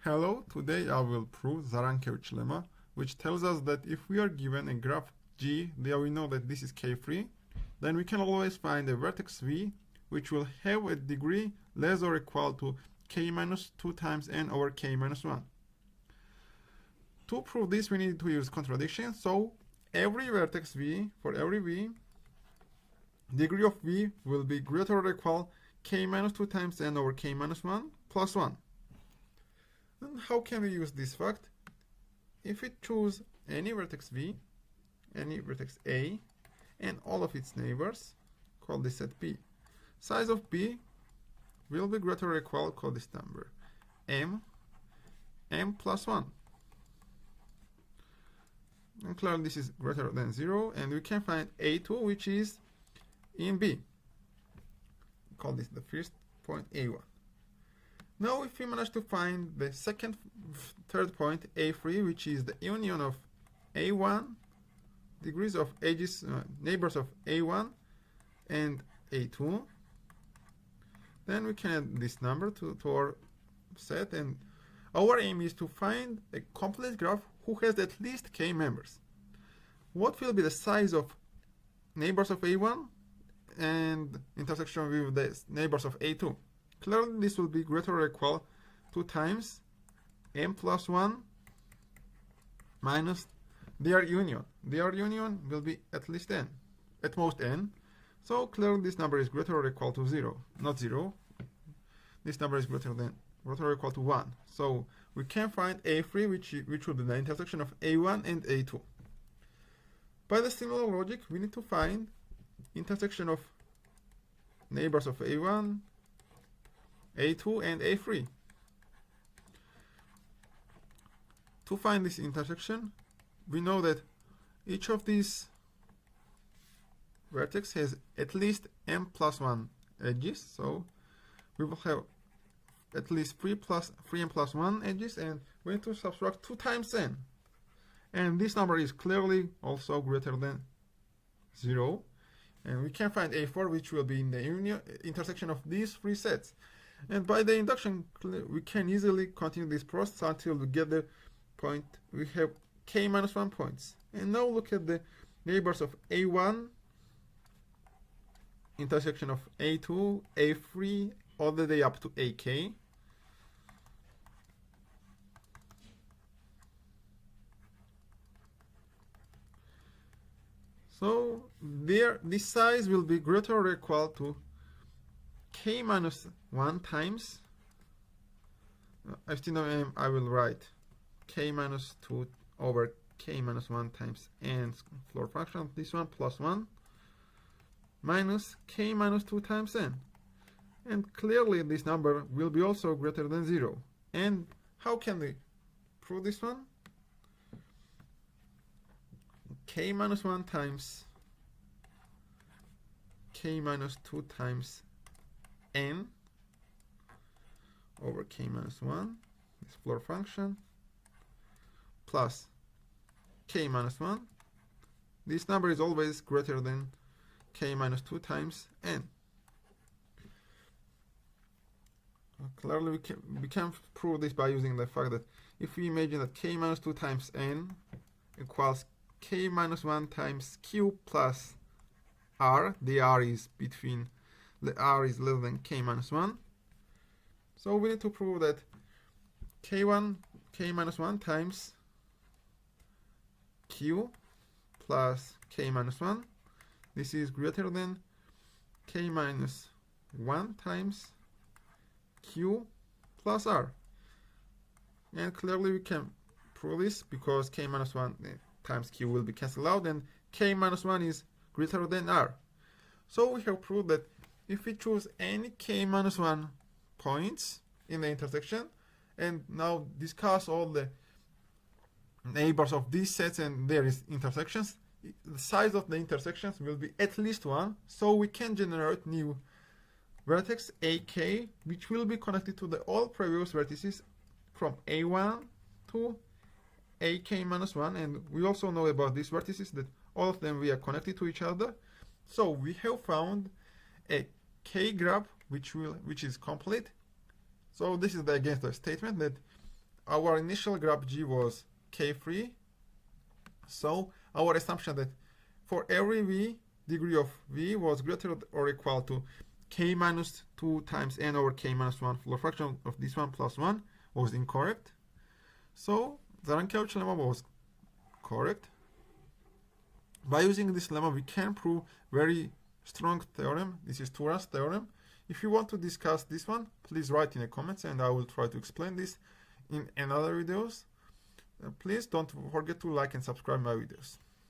Hello, today I will prove Zarankiewicz Lemma, which tells us that if we are given a graph G, there we know that this is K-free, then we can always find a vertex V which will have a degree less or equal to k minus 2 times n over k minus 1. To prove this, we need to use contradiction, so every vertex V, for every V, degree of V will be greater or equal k minus 2 times n over k minus 1 plus 1. Then how can we use this fact? If we choose any vertex V, any vertex A, and all of its neighbors, call this set B. Size of B will be greater or equal, call this number m plus 1. And clearly this is greater than 0, and we can find A2, which is in B. Call this the first point A1. Now if we manage to find the third point A3, which is the union of A1, degrees of edges, neighbors of A1 and A2, then we can add this number to our set, and our aim is to find a complete graph who has at least k members. What will be the size of neighbors of A1 and intersection with the neighbors of A2? Clearly this will be greater or equal to times m plus 1 minus their union. Their union will be at least n, at most n. So clearly this number is greater or equal to 0, not 0. This number is greater or equal to 1. So we can find A3, which will be the intersection of A1 and A2. By the similar logic, we need to find intersection of neighbors of A1, A2, and A3. To find this intersection, we know that each of these vertex has at least m plus 1 edges, so we will have at least 3m plus 1 edges, and we need to subtract 2 times n. And this number is clearly also greater than 0. And we can find A4, which will be in the intersection of these three sets. And by the induction, we can easily continue this process until we get the point. We have k minus 1 points. And now look at the neighbors of A1, intersection of A2, A3, all the way up to AK. So this size will be greater or equal to k minus 1 times, instead of m, I will write k minus 2 over k minus 1 times n floor function of this one plus 1 minus k minus 2 times n. And clearly this number will be also greater than 0. And how can we prove this one? K minus 1 times k minus 2 times n over k minus 1, this floor function, plus k minus 1. This number is always greater than k minus 2 times n. Clearly we can prove this by using the fact that if we imagine that k minus 2 times n equals k minus 1 times q plus r, the r is less than k minus 1. So we need to prove that k minus 1 times q plus k minus 1, this is greater than k minus 1 times q plus r. And clearly we can prove this because k minus 1 times q will be cancelled out, and k minus 1 is greater than r. So we have proved that if we choose any k minus 1 points in the intersection, and now discuss all the neighbors of these sets and their intersections, the size of the intersections will be at least 1, so we can generate new vertex AK, which will be connected to all previous vertices from A1 to AK minus 1, and we also know about these vertices that all of them we are connected to each other. So we have found a K graph which is complete. So this is against the statement that our initial graph G was k-free. So our assumption that for every v, degree of v was greater or equal to k minus 2 times n over k minus 1 full fraction of this one plus 1 was incorrect. So Zarankiewicz lemma was correct. By using this lemma, we can prove very strong theorem. This is Turan's theorem. If you want to discuss this one, please write in the comments and I will try to explain this in another videos. Please don't forget to like and subscribe my videos.